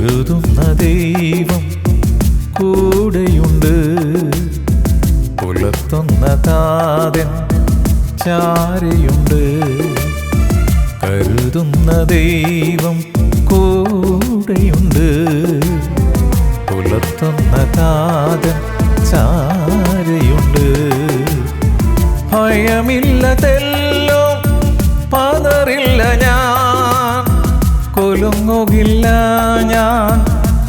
കരുതുന്ന ദൈവം കൂടെയുണ്ട്. പുലർത്തുന്ന താതൻ ചാരയുണ്ട്. കരുതുന്ന ദൈവം കൂടെയുണ്ട്. പുലർത്തുന്ന താതൻ ചാരയുണ്ട്. ഭയമില്ലതെല്ലോ പതറില്ല ഞാൻ. കുലുങ്ങുകില്ല ഞാൻ,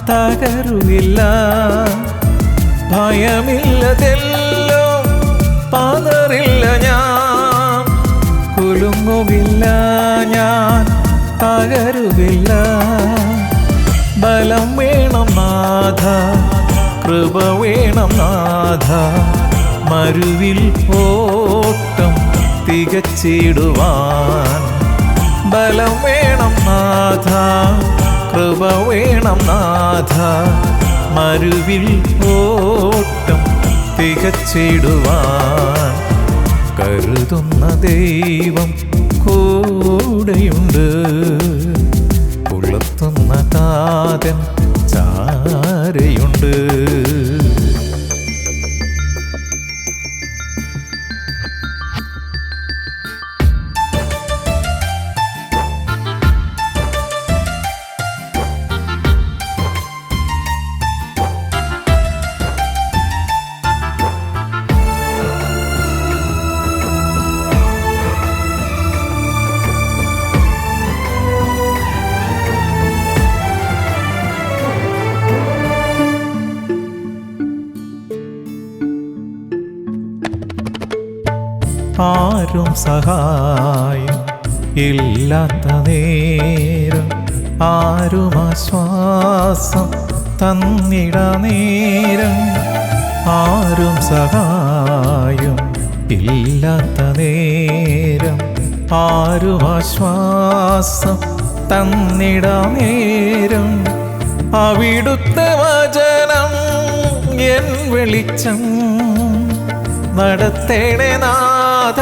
തകരുകില്ല. ഭയമില്ലതെല്ലോ പതറില്ല ഞാൻ. കുലുങ്ങുകില്ല ഞാൻ, തകരുകില്ല. ബലം വേണം നാഥ, കൃപ വേണം നാഥ. മരുവിൽ ഓട്ടം തികച്ചിടുവാൻ. ബലം വേണം നാഥ, കൃപ വേണം നാഥ. മരുവിൽ ഓട്ടം തികച്ചിടുവാൻ. കരുതുന്ന ദൈവം കൂടെയുണ്ട്. പുലർത്തുന്ന താതൻ ചാരയുണ്ട്. ആരും സഹായം ഇല്ലാത്ത നേരം, ആരും ആശ്വാസം തന്നിട നേരം. ആരും സഹായം ഇല്ലാത്ത നേരം, ആരും ആശ്വാസം തന്നിട നേരം. അവിടുത്തെ വചനം എൻ വെളിച്ചം. നടത്തേണേ നാഥ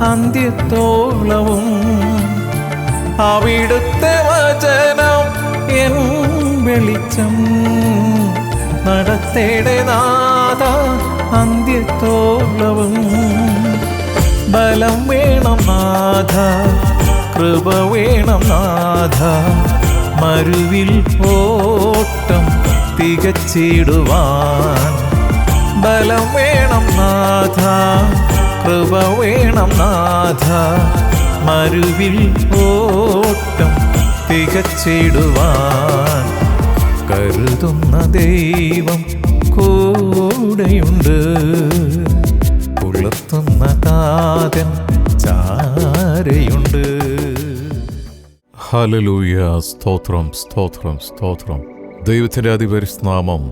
അന്ത്യത്തോളവും. അവിടുത്തെ വചനം എൻ വെളിച്ചം. നടത്തേണേ നാഥ അന്ത്യത്തോളവും. ബലം വേണം നാഥ, കൃപ വേണം നാഥ. മരുവിൽ ഓട്ടം തികച്ചിടുവാൻ. ബലം വേണം നാഥ, കൃപ വേണം നാഥ. മരുവിൽ ഓട്ടം തികച്ചിടുവാൻ. കരുതുന്ന ദൈവം കൂടെയുണ്ട്. പുലർത്തുന്ന താതൻ ചാരയുണ്ട്. ഹല്ലേലൂയ. സ്തോത്രം, സ്തോത്രം, സ്തോത്രം. ദൈവത്തിൻ്റെ അതിപരിശുദ്ധനാമം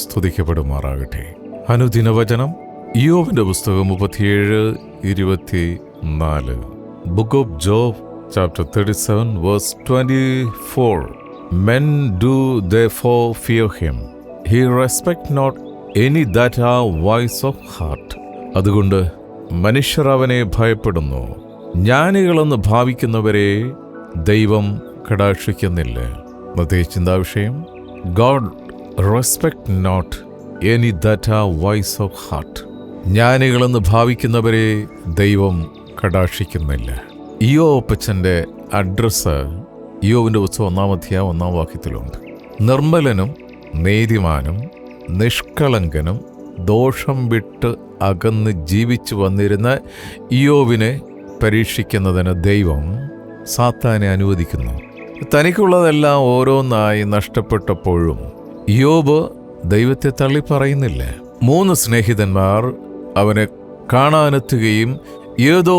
സ്തുതിക്കപ്പെടുമാറാകട്ടെ. അനുദിനവചനം ഇയ്യോബിന്റെ പുസ്തകം 37:24. Book of job chapter 37 verse 24. Men do therefore fear him. He respect not any that are wise of heart. അതുകൊണ്ട് മനുഷ്യർ അവനെ ഭയപ്പെടുന്നു. ജ്ഞാനികളെന്ന് ഭാവിക്കുന്നവരെ ദൈവം കടാക്ഷിക്കുന്നില്ല. ഇന്നത്തെ ചിന്താവിഷയം, God respect not any that are wise of heart. ജ്ഞാനികളെന്ന് ഭാവിക്കുന്നവരെ ദൈവം കടാക്ഷിക്കുന്നില്ല. ഇയ്യോബപ്പച്ചൻ്റെ അഡ്രസ്സ് ഇയ്യോബിൻ്റെ പുസ്തകം 1-ാം അധ്യായം 1-ാം വാക്യത്തിലുണ്ട്. നിർമ്മലനും നീതിമാനും നിഷ്കളങ്കനും ദോഷം വിട്ട് അകന്ന് ജീവിച്ചു വന്നിരുന്ന ഇയ്യോബിനെ പരീക്ഷിക്കുന്നതിന് ദൈവം സാത്താനെ അനുവദിക്കുന്നു. തനിക്കുള്ളതെല്ലാം ഓരോന്നായി നഷ്ടപ്പെട്ടപ്പോഴും ഇയ്യോബ് ദൈവത്തെ തള്ളിപ്പറയുന്നില്ല. 3 സ്നേഹിതന്മാർ അവനെ കാണാനെത്തുകയും ഏതോ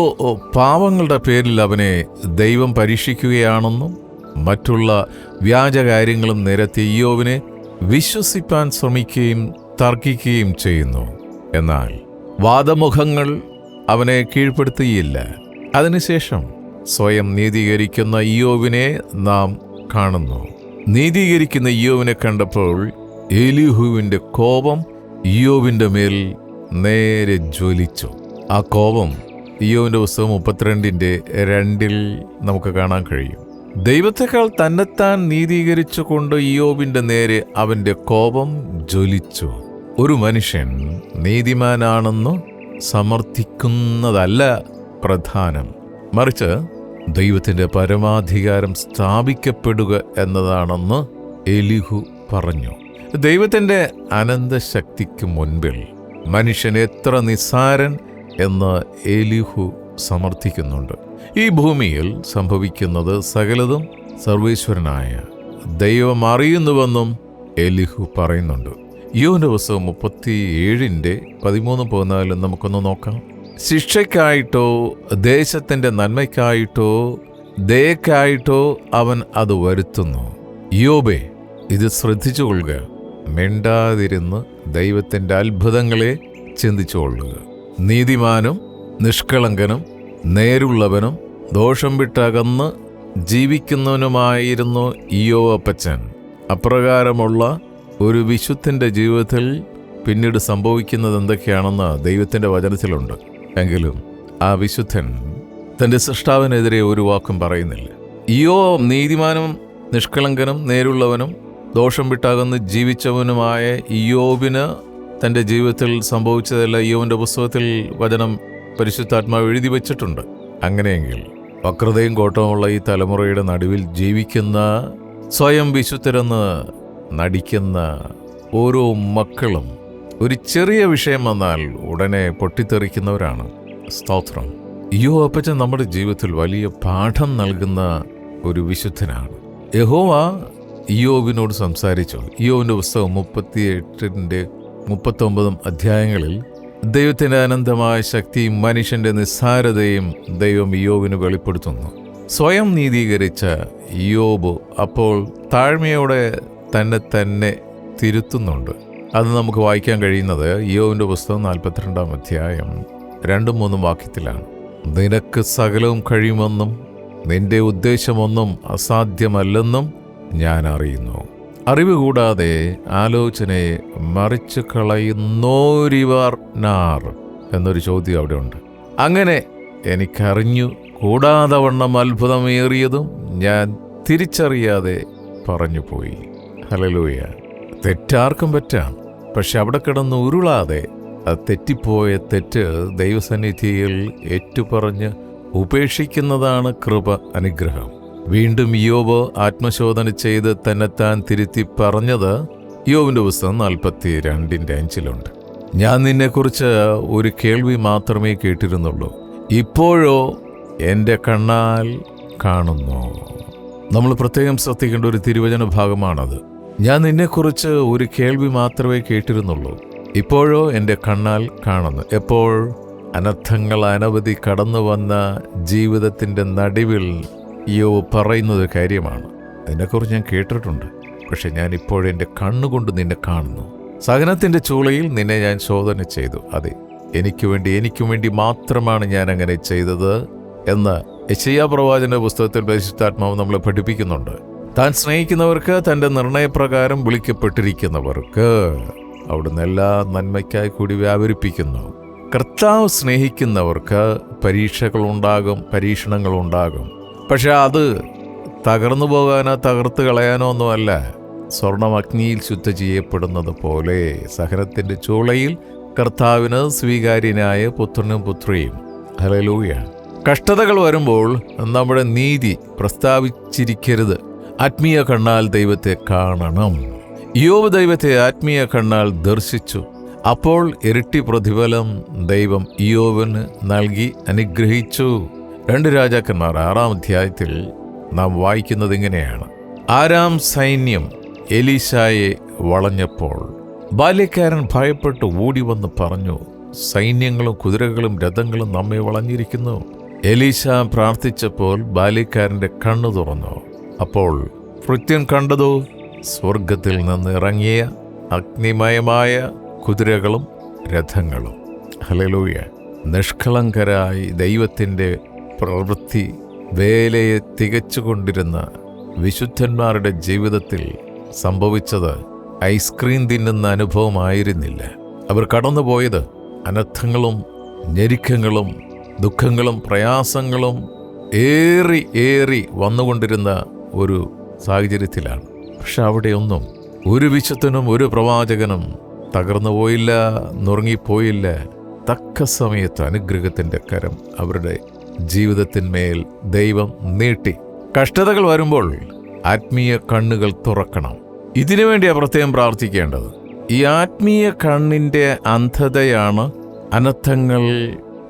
പാവങ്ങളുടെ പേരിൽ അവനെ ദൈവം പരീക്ഷിക്കുകയാണെന്നും മറ്റുള്ള വ്യാജകാര്യങ്ങളും നിരത്തി ഇയ്യോബിനെ വിശ്വസിപ്പാൻ ശ്രമിക്കുകയും തർക്കിക്കുകയും ചെയ്യുന്നു. എന്നാൽ വാദമുഖങ്ങൾ അവനെ കീഴ്പ്പെടുത്തുകയില്ല. അതിനുശേഷം സ്വയം നീതീകരിക്കുന്ന ഇയ്യോബിനെ നാം കാണുന്നു. നീതീകരിക്കുന്ന ഇയ്യോബിനെ കണ്ടപ്പോൾ എലീഹുവിൻ്റെ കോപം ഇയ്യോബിൻ്റെ മേൽ നേരെ ജ്വലിച്ചു. ആ കോപം ഇയ്യോബിൻ്റെ പുസ്തകം 32:2 നമുക്ക് കാണാൻ കഴിയും. ദൈവത്തെക്കാൾ തന്നെത്താൻ നീതീകരിച്ചുകൊണ്ട് ഇയ്യോബിന്റെ നേരെ അവന്റെ കോപം ജ്വലിച്ചു. ഒരു മനുഷ്യൻ നീതിമാനാണെന്ന് സമർത്ഥിക്കുന്നതല്ല പ്രധാനം, മറിച്ച് ദൈവത്തിന്റെ പരമാധികാരം സ്ഥാപിക്കപ്പെടുക എന്നതാണെന്ന് എലിഹു പറഞ്ഞു. ദൈവത്തിന്റെ അനന്തശക്തിക്ക് മുൻപിൽ മനുഷ്യൻ എത്ര നിസ്സാരൻ എന്ന് എലിഹു സമർത്ഥിക്കുന്നുണ്ട്. ഈ ഭൂമിയിൽ സംഭവിക്കുന്നത് സകലതും സർവേശ്വരനായ ദൈവം അറിയുന്നുവെന്നും എലിഹു പറയുന്നുണ്ട്. യോബിന്റെ പുസ്തകം 37:13-14 നമുക്കൊന്ന് നോക്കാം. ശിക്ഷയ്ക്കായിട്ടോ ദേശത്തിന്റെ നന്മയ്ക്കായിട്ടോ ദയക്കായിട്ടോ അവൻ അത് വരുത്തുന്നു. യോബേ, ഇത് ശ്രദ്ധിച്ചുകൊള്ളുക, മിണ്ടാതിരുന്ന് ദൈവത്തിന്റെ അത്ഭുതങ്ങളെ ചിന്തിച്ചുകൊള്ളുക. നീതിമാനും നിഷ്കളങ്കനും നേരുള്ളവനും ദോഷം വിട്ടകന്ന് ജീവിക്കുന്നവനുമായിരുന്നു ഇയ്യോബ് അപ്പച്ചൻ. അപ്രകാരമുള്ള ഒരു വിശുദ്ധന്റെ ജീവിതത്തിൽ പിന്നീട് സംഭവിക്കുന്നത് എന്തൊക്കെയാണെന്ന് ദൈവത്തിന്റെ വചനത്തിലുണ്ട്. എങ്കിലും ആ വിശുദ്ധൻ തന്റെ സൃഷ്ടാവിനെതിരെ ഒരു വാക്കും പറയുന്നില്ല. ഇയ്യോബ് നീതിമാനും നിഷ്കളങ്കനും നേരുള്ളവനും ദോഷം വിട്ടകന്ന് ജീവിച്ചവനുമായ ഇയ്യോബിന് തൻ്റെ ജീവിതത്തിൽ സംഭവിച്ചതെല്ലാം ഇയ്യോബിന്റെ പുസ്തകത്തിൽ വചനം പരിശുദ്ധാത്മാവ് എഴുതി വച്ചിട്ടുണ്ട്. അങ്ങനെയെങ്കിൽ വക്രതയും കോട്ടമുള്ള ഈ തലമുറയുടെ നടുവിൽ ജീവിക്കുന്ന സ്വയം വിശുദ്ധരെന്ന് നടിക്കുന്ന ഓരോ മക്കളും ഒരു ചെറിയ വിഷയം വന്നാൽ ഉടനെ പൊട്ടിത്തെറിക്കുന്നവരാണ്. സ്തോത്രം. ഇയ്യോബ് അപ്പച്ചൻ നമ്മുടെ ജീവിതത്തിൽ വലിയ പാഠം നൽകുന്ന ഒരു വിശുദ്ധനാണ്. യഹോവ ഇയ്യോബിനോട് സംസാരിച്ചു. ഇയ്യോബിന്റെ പുസ്തകം 38-39 അധ്യായങ്ങളിൽ ദൈവത്തിന്റെ അനന്തമായ ശക്തിയും മനുഷ്യന്റെ നിസ്സാരതയും ദൈവം ഇയ്യോബിന് വെളിപ്പെടുത്തുന്നു. സ്വയം നീതീകരിച്ച ഇയ്യോബ് അപ്പോൾ താഴ്മയോടെ തന്നെ തിരുത്തുന്നുണ്ട്. അത് നമുക്ക് വായിക്കാൻ കഴിയുന്നത് ഇയ്യോബിന്റെ പുസ്തകം 42 അധ്യായം 2-3 വാക്യത്തിലാണ്. നിനക്ക് സകലവും കഴിയുമെന്നും നിന്റെ ഉദ്ദേശമൊന്നും അസാധ്യമല്ലെന്നും ഞാൻ അറിയുന്നു. അറിവ് കൂടാതെ ആലോചനയെ മറിച്ചു കളയുന്നോരിവർ നാർ എന്നൊരു ചോദ്യം അവിടെ ഉണ്ട്. അങ്ങനെ എനിക്കറിഞ്ഞു കൂടാതെ വണ്ണം അത്ഭുതമേറിയതും ഞാൻ തിരിച്ചറിയാതെ പറഞ്ഞുപോയി. ഹല്ലേലൂയ. തെറ്റാർക്കും പറ്റാം, പക്ഷെ അവിടെ കിടന്ന് ഉരുളാതെ തെറ്റിപ്പോയ തെറ്റ് ദൈവസന്നിധിയിൽ ഏറ്റുപറഞ്ഞ് ഉപേക്ഷിക്കുന്നതാണ് കൃപ, അനുഗ്രഹം. വീണ്ടും ഇയ്യോബ് ആത്മശോധന ചെയ്ത് തന്നെത്താൻ തിരുത്തി പറഞ്ഞത് ഇയ്യോബിന്റെ പുസ്തകം 42:5 ഞാൻ നിന്നെക്കുറിച്ച് ഒരു കേൾവി മാത്രമേ കേട്ടിരുന്നുള്ളൂ, ഇപ്പോഴോ എൻ്റെ കണ്ണാൽ കാണുന്നു. നമ്മൾ പ്രത്യേകം ശ്രദ്ധിക്കേണ്ട ഒരു തിരുവചന ഭാഗമാണത്. ഞാൻ നിന്നെക്കുറിച്ച് ഒരു കേൾവി മാത്രമേ കേട്ടിരുന്നുള്ളൂ, ഇപ്പോഴോ എൻ്റെ കണ്ണാൽ കാണുന്നു. എപ്പോൾ? അനർത്ഥങ്ങൾ അനവധി കടന്നു വന്ന ജീവിതത്തിൻ്റെ നടുവിൽ ഇയ്യോബ് പറയുന്നത് കാര്യമാണ്. അതിനെക്കുറിച്ച് ഞാൻ കേട്ടിട്ടുണ്ട്, പക്ഷെ ഞാൻ ഇപ്പോഴെൻ്റെ കണ്ണുകൊണ്ട് നിന്നെ കാണുന്നു. സഹനത്തിൻ്റെ ചൂളയിൽ നിന്നെ ഞാൻ ശോധന ചെയ്തു. അതെ, എനിക്ക് വേണ്ടി മാത്രമാണ് ഞാൻ അങ്ങനെ ചെയ്തത് എന്ന് യെശയ്യാ പ്രവാചകന്റെ പുസ്തകത്തിൽ പരിശുദ്ധാത്മാവ് നമ്മളെ പഠിപ്പിക്കുന്നുണ്ട്. താൻ സ്നേഹിക്കുന്നവർക്ക്, തൻ്റെ നിർണയപ്രകാരം വിളിക്കപ്പെട്ടിരിക്കുന്നവർക്ക് അവിടുന്ന് എല്ലാ നന്മയ്ക്കായി കൂടി വ്യാപരിപ്പിക്കുന്നു. കർത്താവ് സ്നേഹിക്കുന്നവർക്ക് പരീക്ഷണങ്ങളുണ്ടാകും. പക്ഷെ അത് തകർന്നു പോകാനോ തകർത്ത് കളയാനോ ഒന്നുമല്ല. സ്വർണം അഗ്നിയിൽ ശുദ്ധ ചെയ്യപ്പെടുന്നത് പോലെ സഹനത്തിൻ്റെ ചൂളയിൽ കർത്താവിന് സ്വീകാര്യനായ പുത്രനും പുത്രിയും. ഹല്ലേലൂയ. കഷ്ടതകൾ വരുമ്പോൾ നമ്മുടെ നീതി പ്രസ്താവിച്ചിരിക്കരുത്. ആത്മീയ കണ്ണാൽ ദൈവത്തെ കാണണം. ഇയ്യോബ് ദൈവത്തെ ആത്മീയ കണ്ണാൽ ദർശിച്ചു. അപ്പോൾ ഇരട്ടി പ്രതിഫലം ദൈവം ഇയ്യോബിന് നൽകി അനുഗ്രഹിച്ചു. 2 രാജാക്കന്മാർ 6 അധ്യായത്തിൽ നാം വായിക്കുന്നത് ഇങ്ങനെയാണ്. ആരാം സൈന്യം എലീശായെ വളഞ്ഞപ്പോൾ ബാല്യക്കാരൻ ഭയപ്പെട്ട് ഓടി വന്ന് പറഞ്ഞു, സൈന്യങ്ങളും കുതിരകളും രഥങ്ങളും നമ്മെ വളഞ്ഞിരിക്കുന്നു. എലീശ പ്രാർത്ഥിച്ചപ്പോൾ ബാല്യക്കാരൻ്റെ കണ്ണു തുറന്നു. അപ്പോൾ ഭൃത്യൻ കണ്ടതോ സ്വർഗത്തിൽ നിന്ന് ഇറങ്ങിയ അഗ്നിമയമായ കുതിരകളും രഥങ്ങളും. ഹല്ലേലൂയ. നിഷ്കളങ്കരായി ദൈവത്തിൻ്റെ പ്രവൃത്തി വേലയെ തികച്ചുകൊണ്ടിരുന്ന വിശുദ്ധന്മാരുടെ ജീവിതത്തിൽ സംഭവിച്ചത് ഐസ്ക്രീം തിന്നുന്ന അനുഭവമായിരുന്നില്ല. അവർ കടന്നുപോയത് അനർത്ഥങ്ങളും ഞെരുക്കങ്ങളും ദുഃഖങ്ങളും പ്രയാസങ്ങളും ഏറി വന്നുകൊണ്ടിരുന്ന ഒരു സാഹചര്യത്തിലാണ്. പക്ഷെ അവിടെയൊന്നും ഒരു വിശുദ്ധനും ഒരു പ്രവാചകനും തകർന്നു പോയില്ല, നുറുങ്ങിപ്പോയില്ല. തക്ക സമയത്ത് അനുഗ്രഹത്തിൻ്റെ കരം അവരുടെ ജീവിതത്തിന്മേൽ ദൈവം നീട്ടി. കഷ്ടതകൾ വരുമ്പോൾ ആത്മീയ കണ്ണുകൾ തുറക്കണം. ഇതിനു വേണ്ടിയാണ് പ്രത്യേകം പ്രാർത്ഥിക്കേണ്ടത്. ഈ ആത്മീയ കണ്ണിൻ്റെ അന്ധതയാണ് അനർത്ഥങ്ങൾ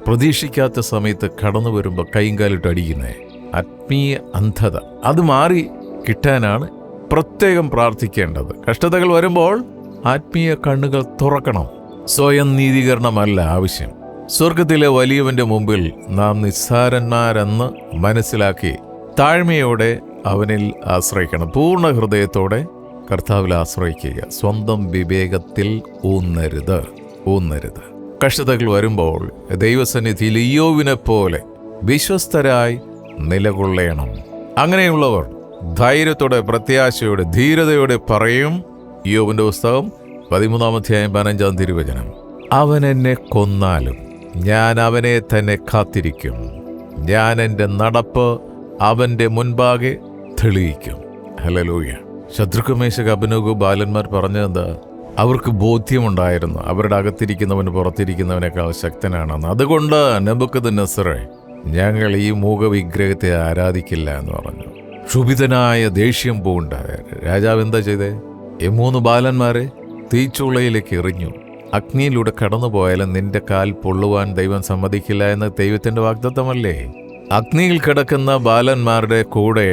പ്രതീക്ഷിക്കാത്ത സമയത്ത് കടന്നു വരുമ്പോൾ കൈയും കാലിട്ട് അടിക്കുന്നത്. ആത്മീയ അന്ധത അത് മാറി കിട്ടാനാണ് പ്രത്യേകം പ്രാർത്ഥിക്കേണ്ടത്. കഷ്ടതകൾ വരുമ്പോൾ ആത്മീയ കണ്ണുകൾ തുറക്കണം. സ്വയം നീതീകരണമല്ല ആവശ്യം. സ്വർഗത്തിലെ വലിയവന്റെ മുമ്പിൽ നാം നിസ്സാരന്മാരെന്ന് മനസ്സിലാക്കി താഴ്മയോടെ അവനിൽ ആശ്രയിക്കണം. പൂർണ്ണ ഹൃദയത്തോടെ കർത്താവിൽ ആശ്രയിക്കുക. സ്വന്തം വിവേകത്തിൽ ഊന്നരുത്. കഷ്ടതകൾ വരുമ്പോൾ ദൈവസന്നിധിയിൽ ഇയ്യോബിനെ പോലെ വിശ്വസ്തരായി നിലകൊള്ളണം. അങ്ങനെയുള്ളവർ ധൈര്യത്തോടെ, പ്രത്യാശയോടെ, ധീരതയോടെ പറയും. ഇയ്യോബിന്റെ പുസ്തകം 13-15 അവൻ എന്നെ കൊന്നാലും ഞാൻ അവനെ തന്നെ കാത്തിരിക്കും. ഞാൻ എൻ്റെ നടപ്പ് അവൻ്റെ മുൻപാകെ തെളിയിക്കും. ഹല്ലേലൂയ. Shadrach, മേശക്ക്, Abednego ബാലന്മാർ പറഞ്ഞതെന്താ? അവർക്ക് ബോധ്യമുണ്ടായിരുന്നു അവരുടെ അകത്തിരിക്കുന്നവൻ പുറത്തിരിക്കുന്നവനേക്കാൾ ശക്തനാണെന്ന്. അതുകൊണ്ട് നെബൂഖദ്നേസറേ, ഞങ്ങൾ ഈ മൂകവിഗ്രഹത്തെ ആരാധിക്കില്ല എന്ന് പറഞ്ഞു. ക്ഷുഭിതനായ ദേഷ്യം പൂണ്ട രാജാവ് എന്താ ചെയ്തേ? ഈ 3 ബാലന്മാരെ തീച്ചൂളയിലേക്ക് എറിഞ്ഞു. അഗ്നിയിലൂടെ കടന്നുപോയാലും നിന്റെ കാൽ പൊള്ളുവാൻ ദൈവം സമ്മതിക്കില്ല എന്ന് ദൈവത്തിന്റെ വാഗ്ദത്തമല്ലേ? അഗ്നിയിൽ കിടക്കുന്ന ബാലന്മാരുടെ കൂടെ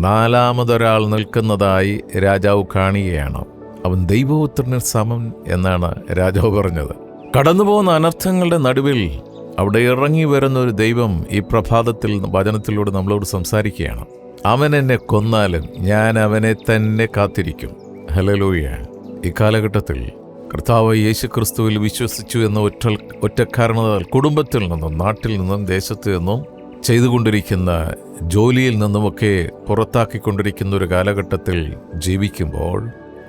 4മതൊരാൾ നിൽക്കുന്നതായി രാജാവ് കാണുകയാണ്. അവൻ ദൈവപുത്രന് സമൻ എന്നാണ് രാജാവ് പറഞ്ഞത്. കടന്നുപോകുന്ന അനർത്ഥങ്ങളുടെ നടുവിൽ അവിടെ ഇറങ്ങി വരുന്ന ഒരു ദൈവം ഈ പ്രഭാതത്തിൽ വചനത്തിലൂടെ നമ്മളോട് സംസാരിക്കുകയാണ്. അവൻ എന്നെ കൊന്നാലും ഞാൻ അവനെ തന്നെ കാത്തിരിക്കും. ഹല്ലേലൂയ. ഈ കാലഘട്ടത്തിൽ കർത്താവ് യേശുക്രിസ്തുവിൽ വിശ്വസിച്ചു എന്ന ഒറ്റ കാരണത്താൽ കുടുംബത്തിൽ നിന്നും, നാട്ടിൽ നിന്നും, ദേശത്തു നിന്നും, ചെയ്തുകൊണ്ടിരിക്കുന്ന ജോലിയിൽ നിന്നുമൊക്കെ പുറത്താക്കിക്കൊണ്ടിരിക്കുന്ന ഒരു കാലഘട്ടത്തിൽ ജീവിക്കുമ്പോൾ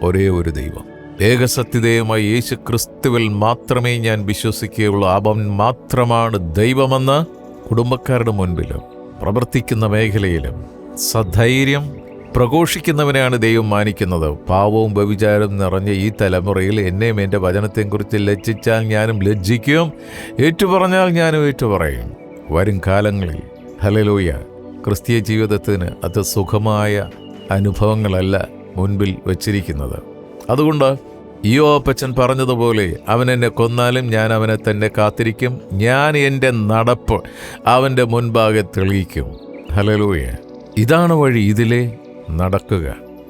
ഒരേ ഒരു ദൈവം, ഏകസത്യതയുമായി യേശുക്രിസ്തുവിൽ മാത്രമേ ഞാൻ വിശ്വസിക്കുകയുള്ളൂ, അവൻ മാത്രമാണ് ദൈവമെന്ന് കുടുംബക്കാരുടെ മുൻപിലും പ്രവർത്തിക്കുന്ന മേഖലയിലും സധൈര്യം പ്രഘോഷിക്കുന്നവനെയാണ് ദൈവം മാനിക്കുന്നത്. പാവവും വ്യഭിചാരവും നിറഞ്ഞ ഈ തലമുറയിൽ എന്നെയും എൻ്റെ വചനത്തെക്കുറിച്ച് ലജ്ജിച്ചാൽ ഞാനും ലജ്ജിക്കും, ഏറ്റുപറഞ്ഞാൽ ഞാനും ഏറ്റുപറയും. വരും കാലങ്ങളിൽ ഹല്ലേലൂയ, ക്രിസ്തീയ ജീവിതത്തിന് അത് സുഖമായ അനുഭവങ്ങളല്ല മുൻപിൽ വച്ചിരിക്കുന്നത്. അതുകൊണ്ട് ഇയ്യോബപ്പച്ചൻ പറഞ്ഞതുപോലെ അവൻ എന്നെ കൊന്നാലും ഞാൻ അവനെ തന്നെ കാത്തിരിക്കും, ഞാൻ എൻ്റെ നടപ്പ് അവൻ്റെ മുൻപാകെ തെളിയിക്കും. ഹല്ലേലൂയ. ഇതാണ് വഴി, ഇതിലെ നടക്കുക.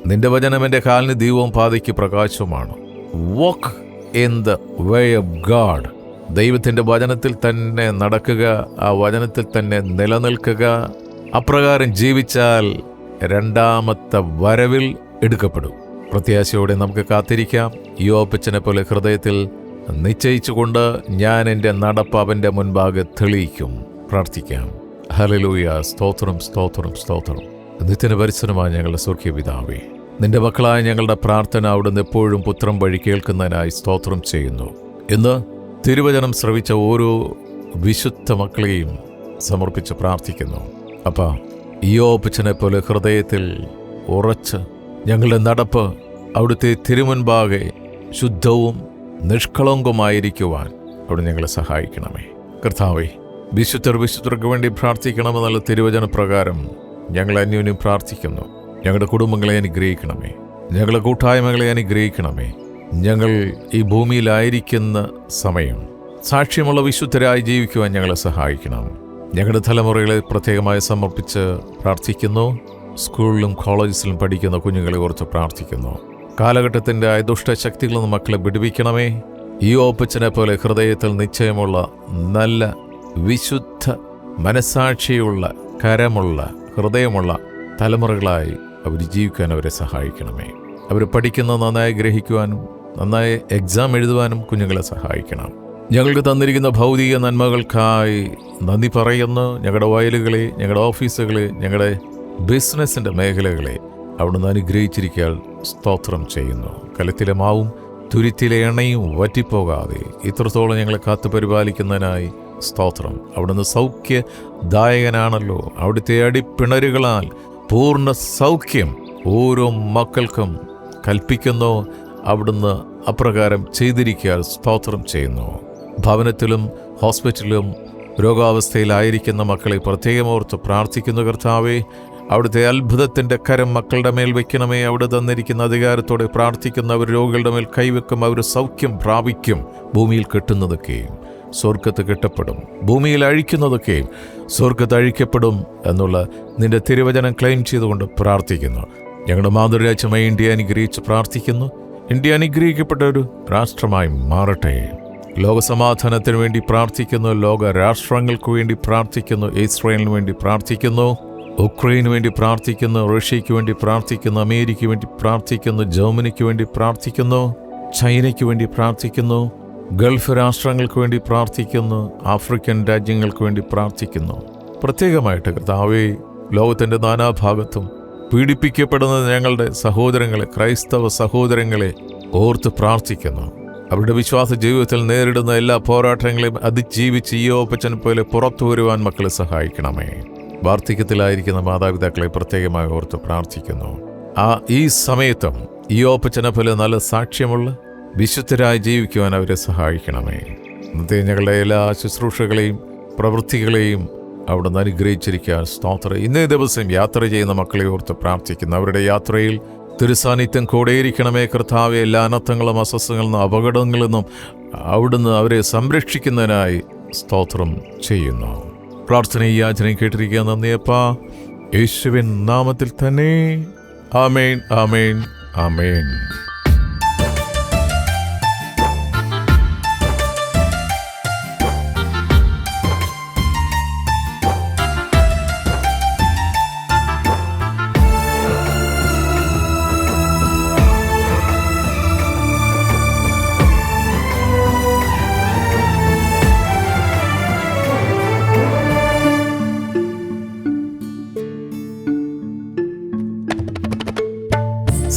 നിന്റെ വചനം എൻ്റെ കാലിന് ദീപവും പാതയ്ക്ക് പ്രകാശവുമാണ്. Walk in the way of God. ദൈവത്തിൻ്റെ വചനത്തിൽ തന്നെ നടക്കുക, ആ വചനത്തിൽ തന്നെ നിലനിൽക്കുക. അപ്രകാരം ജീവിച്ചാൽ രണ്ടാമത്തെ വരവിൽ എടുക്കപ്പെടും. പ്രത്യാശയോടെ നമുക്ക് കാത്തിരിക്കാം. ഇയ്യോബപ്പച്ചനെ പോലെ ഹൃദയത്തിൽ നിശ്ചയിച്ചുകൊണ്ട് ഞാൻ എൻ്റെ നടപ്പ് അവൻ്റെ മുൻപാകെ തെളിയിക്കും. പ്രാർത്ഥിക്കാം. ഹല്ലേലൂയ. സ്തോത്രം, സ്തോത്രം, സ്തോത്രം. നിത്യന പരിസരമായ ഞങ്ങളുടെ സ്വർഗീയ പിതാവേ, നിന്റെ മക്കളായ ഞങ്ങളുടെ പ്രാർത്ഥന അവിടുന്ന് എപ്പോഴും പുത്രം വഴി കേൾക്കുന്നതിനായി സ്തോത്രം ചെയ്യുന്നു. ഇന്ന് തിരുവചനം ശ്രവിച്ച ഓരോ വിശുദ്ധ മക്കളെയും സമർപ്പിച്ച് പ്രാർത്ഥിക്കുന്നു. അപ്പാ, ഇയ്യോബപ്പച്ചനെ പോലെ ഹൃദയത്തിൽ ഉറച്ച് ഞങ്ങളുടെ നടപ്പ് അവിടുത്തെ തിരുമുൻപാകെ ശുദ്ധവും നിഷ്കളങ്കവുമായിരിക്കുവാൻ അവിടെ ഞങ്ങളെ സഹായിക്കണമേ. കർത്താവേ, വിശുദ്ധർക്ക് വേണ്ടി പ്രാർത്ഥിക്കണമെന്നുള്ള തിരുവചന പ്രകാരം ഞങ്ങൾ അന്യോന്യം പ്രാർത്ഥിക്കുന്നു. ഞങ്ങളുടെ കുടുംബങ്ങളെ അനുഗ്രഹിക്കണമേ, ഞങ്ങളുടെ കൂട്ടായ്മകളെ അനുഗ്രഹിക്കണമേ. ഞങ്ങൾ ഈ ഭൂമിയിലായിരിക്കുന്ന സമയം സാക്ഷ്യമുള്ള വിശുദ്ധരായി ജീവിക്കുവാൻ ഞങ്ങളെ സഹായിക്കണം. ഞങ്ങളുടെ തലമുറകളെ പ്രത്യേകമായി സമർപ്പിച്ച് പ്രാർത്ഥിക്കുന്നു. സ്കൂളിലും കോളേജിലും പഠിക്കുന്ന കുഞ്ഞുങ്ങളെ ഓർത്ത് പ്രാർത്ഥിക്കുന്നു. കാലഘട്ടത്തിൻ്റെ ദുഷ്ടശക്തികളിൽ നിന്ന് മക്കളെ വിടുവിക്കണമേ. ഇയ്യോബപ്പച്ചനെ പോലെ ഹൃദയത്തിൽ നിശ്ചയമുള്ള നല്ല വിശുദ്ധ മനസ്സാക്ഷിയുള്ള കരമുള്ള ഹൃദയമുള്ള തലമുറകളായി അവർ ജീവിക്കാൻ അവരെ സഹായിക്കണമേ. അവർ പഠിക്കുന്നത് നന്നായി ഗ്രഹിക്കുവാനും നന്നായി എക്സാം എഴുതുവാനും കുഞ്ഞുങ്ങളെ സഹായിക്കണം. ഞങ്ങൾക്ക് തന്നിരിക്കുന്ന ഭൗതിക നന്മകൾക്കായി നന്ദി പറയുന്നു. ഞങ്ങളുടെ വയലുകളെ, ഞങ്ങളുടെ ഓഫീസുകളെ, ഞങ്ങളുടെ ബിസിനസ്സിൻ്റെ മേഖലകളെ അവിടുന്ന് അനുഗ്രഹിച്ചിരിക്കാൻ സ്തോത്രം ചെയ്യുന്നു. കലത്തിലെ മാവും തുരുത്തിലെ എണ്ണയും വറ്റിപ്പോകാതെ ഇത്രത്തോളം ഞങ്ങളെ കാത്തു പരിപാലിക്കുന്നതിനായി സ്തോത്രം. അവിടുന്ന് സൗഖ്യദായകനാണല്ലോ. അവിടുത്തെ അടിപ്പിണരുകളാൽ പൂർണ്ണ സൗഖ്യം ഓരോ മക്കൾക്കും കൽപ്പിക്കുന്നു. അവിടുന്ന് അപ്രകാരം ചെയ്തിരിക്കാൻ സ്തോത്രം ചെയ്യുന്നു. ഭവനത്തിലും ഹോസ്പിറ്റലിലും രോഗാവസ്ഥയിലായിരിക്കുന്ന മക്കളെ പ്രത്യേകം ഓർത്ത് പ്രാർത്ഥിക്കുന്നു. കർത്താവേ, അവിടുത്തെ അത്ഭുതത്തിൻ്റെ കരം മക്കളുടെ മേൽ വയ്ക്കണമേ. അവിടെ തന്നിരിക്കുന്ന അധികാരത്തോടെ പ്രാർത്ഥിക്കുന്നവർ രോഗികളുടെ മേൽ കൈവെക്കും. അവർ സൗഖ്യം പ്രാപിക്കും. ഭൂമിയിൽ കെട്ടുന്നതൊക്കെയും സ്വർഗത്ത് കെട്ടപ്പെടും, ഭൂമിയിൽ അഴിക്കുന്നതൊക്കെയും സ്വർഗത്ത് അഴിക്കപ്പെടും എന്നുള്ള നിന്റെ തിരുവചനം ക്ലെയിം ചെയ്തുകൊണ്ട് പ്രാർത്ഥിക്കുന്നു. ഞങ്ങളുടെ മാതൃരാജ്യമായി ഇന്ത്യ അനുഗ്രഹിച്ച് പ്രാർത്ഥിക്കുന്നു. ഇന്ത്യ അനുഗ്രഹിക്കപ്പെട്ട ഒരു രാഷ്ട്രമായി മാറട്ടെ. ലോകസമാധാനത്തിന് വേണ്ടി പ്രാർത്ഥിക്കുന്നു. ലോക രാഷ്ട്രങ്ങൾക്ക് വേണ്ടി പ്രാർത്ഥിക്കുന്നു. ഇസ്രായേലിന് വേണ്ടി പ്രാർത്ഥിക്കുന്നു. ഉക്രൈന് വേണ്ടി പ്രാർത്ഥിക്കുന്നു. റഷ്യയ്ക്ക് വേണ്ടി പ്രാർത്ഥിക്കുന്നു. അമേരിക്കയ്ക്ക് വേണ്ടി പ്രാർത്ഥിക്കുന്നു. ജർമ്മനിക്ക് വേണ്ടി പ്രാർത്ഥിക്കുന്നു. ചൈനയ്ക്ക് വേണ്ടി പ്രാർത്ഥിക്കുന്നു. ഗൾഫ് രാഷ്ട്രങ്ങൾക്ക് വേണ്ടി പ്രാർത്ഥിക്കുന്നു. ആഫ്രിക്കൻ രാജ്യങ്ങൾക്ക് വേണ്ടി പ്രാർത്ഥിക്കുന്നു. പ്രത്യേകമായിട്ട് കർത്താവേ, ലോകത്തിൻ്റെ നാനാഭാഗത്തും പീഡിപ്പിക്കപ്പെടുന്ന ഞങ്ങളുടെ സഹോദരങ്ങളെ, ക്രൈസ്തവ സഹോദരങ്ങളെ ഓർത്ത് പ്രാർത്ഥിക്കുന്നു. അവരുടെ വിശ്വാസ ജീവിതത്തിൽ നേരിടുന്ന എല്ലാ പോരാട്ടങ്ങളെയും അതിജീവിച്ച് ഈയോപ്പച്ചനെ പോലെ പുറത്തു വരുവാൻ മക്കളെ സഹായിക്കണമേ. വാർദ്ധക്യത്തിലായിരിക്കുന്ന മാതാപിതാക്കളെ പ്രത്യേകമായി ഓർത്ത് പ്രാർത്ഥിക്കുന്നു. ഈ സമയത്തും ഈയോപ്പച്ചനെ പോലെ നല്ല സാക്ഷ്യമുള്ള വിശുദ്ധരായി ജീവിക്കുവാൻ അവരെ സഹായിക്കണമേ. ഇന്നത്തെ ഞങ്ങളുടെ എല്ലാ ശുശ്രൂഷകളെയും പ്രവൃത്തികളെയും അവിടുന്ന് അനുഗ്രഹിച്ചിരിക്കാൻ സ്തോത്രം. ഇന്നേ ദിവസം യാത്ര ചെയ്യുന്ന മക്കളെ ഓർത്ത് പ്രാർത്ഥിക്കുന്നു. അവരുടെ യാത്രയിൽ തിരുസാന്നിധ്യം കൂടെയിരിക്കണമേ കർത്താവെ. എല്ലാ അനർത്ഥങ്ങളും അസ്വസ്ഥകളിൽ നിന്നും അപകടങ്ങളിൽ നിന്നും അവിടുന്ന് അവരെ സംരക്ഷിക്കുന്നതിനായി സ്തോത്രം ചെയ്യുന്നു. പ്രാർത്ഥനയും യാചനയും കേട്ടിരിക്കുക. നന്ദിയപ്പാ, യേശുവിൻ നാമത്തിൽ തന്നെ. ആമേൻ, ആമേൻ, ആമേൻ.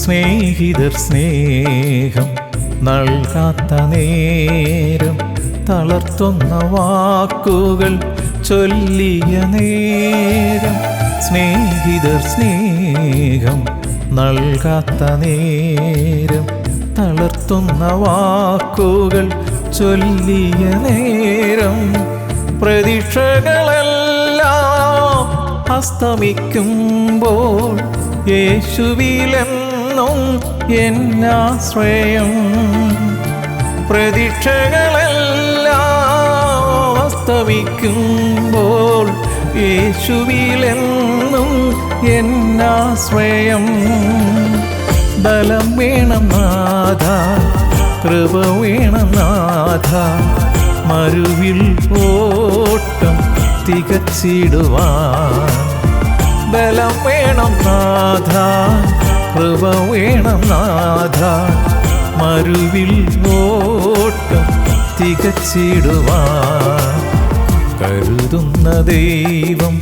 സ്നേഹിതർ സ്നേഹം നൽകാത്ത നേരം, തളർത്തുന്ന വാക്കുകൾ ചൊല്ലിയ നേരം, സ്നേഹിതർ സ്നേഹം നൽകാത്ത നേരം, തളർത്തുന്ന വാക്കുകൾ ചൊല്ലിയ നേരം, പ്രതീക്ഷകളെല്ലാം അസ്തമിക്കുമ്പോൾ യേശുവിലെന്നും എന്നാശ്രയം. പ്രതീക്ഷകളെല്ലാം അസ്തമിക്കുമ്പോൾ യേശുവിലെന്നും എന്നാശ്രയം. ബലം വേണം നാഥ, കൃപ വേണം നാഥ, മരുവിൽ ഓട്ടം തികച്ചിടുവാൻ. ബലം വേണം നാഥ, കൃപ വേണം നാഥ, മരുവിൽ ഓട്ടം തികച്ചിടുവാൻ. കരുതുന്ന ദൈവം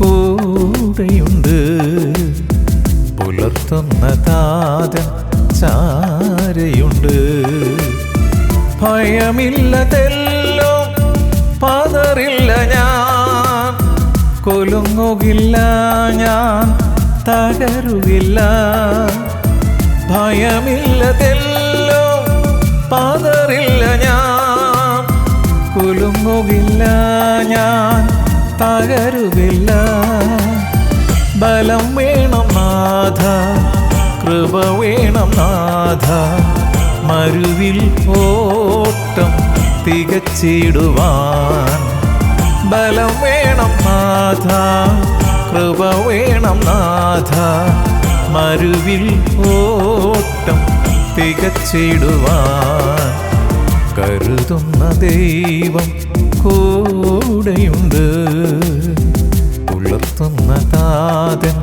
കൂടെയുണ്ട്, പുലർത്തുന്ന താതൻ ചാരയുണ്ട്. ഭയമില്ലതെല്ലോ, പതറില്ല ഞാൻ, കുലുങ്ങുകില്ല ഞാൻ, തകരുകില്ല. ഭയമില്ലതെല്ലോ, പതറില്ല ഞാൻ, കുലുങ്ങുകില്ല ഞാൻ, തകരുകില്ല. ബലം വേണം നാഥ, കൃപ വേണം നാഥ, മരുവിൽ ഓട്ടം തികച്ചിടുവാൻ. ബലം വേണം നാഥ, കൃപ വേണം നാഥ, മരുവിൽ ഓട്ടം തികച്ചിടുവാൻ. കരുതുന്ന ദൈവം കൂടെയുണ്ട്, പുലർത്തുന്ന താതൻ